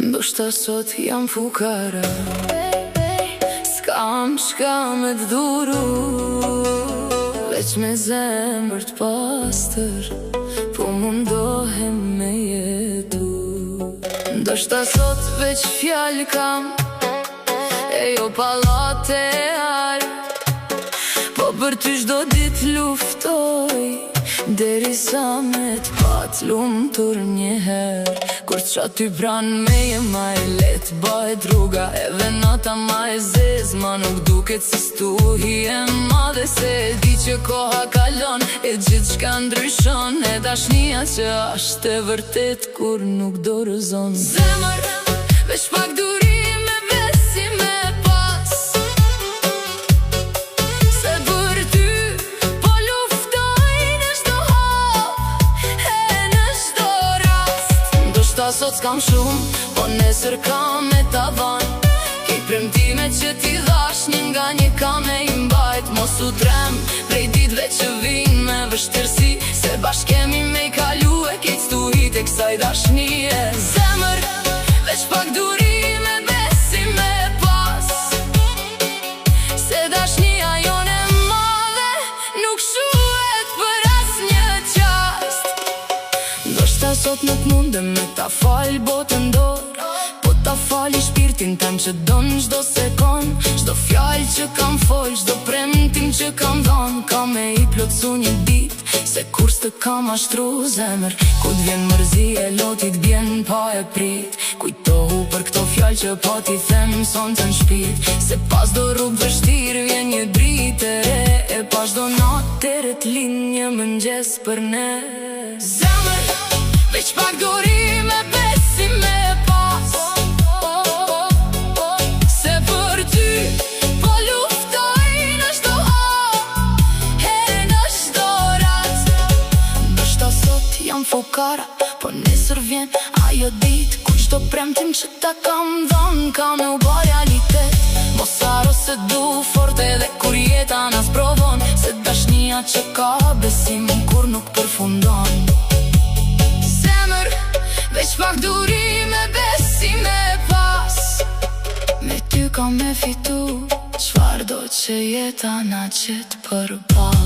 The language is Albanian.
Ndoshta sot jam fukara, s'kam shka me t'dhuru, veç me zemër t'pastër, po mundohem me jetu. Ndoshta sot veç fjallë kam, e jo pallate ar, po për ty çdo ditë luftoj, derisa me t'pat lumtur njëherë. Kur t'qa ty pran me je ma e let, bëhet rruga edhe nata ma e zez. Ma nuk duket si stuhi e madhe, se e di që koha kalon, e gjithë shka ndryshon, e dashnia që ashtë e vërtet kur nuk dorëzon. Zemër, veç pak durim e besim e pas, se për ty po luftoj në çdo hap e në çdo rast. Ndoshta sot s'kam shumë, po nesër kam me tavan, kej premtime që ti dhash një nga një kam e i mbajt. Mos u trem prej ditve që vin me vështirësi, se bashk kemi me i kalu e kejt stuhit e kësaj dashnie. Zemër, veç pak durim e besim e pas, se dashnia jone madhe nuk shuhet për as një qast. Ndoshta sot nuk mundem me ta fal botën dorë, po ta fali shpirtin tem që don çdo sekond. Çdo fjallë që kam fol, çdo premtim që kam dhon, ka me i plotsu një dit, se kur s'të kam ashtru zemër. Ku t'vjen mërzi e lotit bjen pa e prit, kujtohu për këto fjallë që po t'i them son të n'shpit. Se pas do rrugë vështirë vjen një dritë e re, e pas do natë e t'lin një mëngjes për ne. Zemër, veç pak durim e besim e pas, se për ty po luftoj në çdo hap e në çdo rast. Ndoshta sot jam fukara, po nesër vjen ajo dit, ku çdo premtim që ta kam dhon ka me u bë realitet. Mos haro se du forte edhe kur jeta nas provon, se dashnia që ka besim kur nuk përfundon. Zemër, veç pak durim e besim e pas, me ty kam me fitu çfarë do që jeta na qet përball.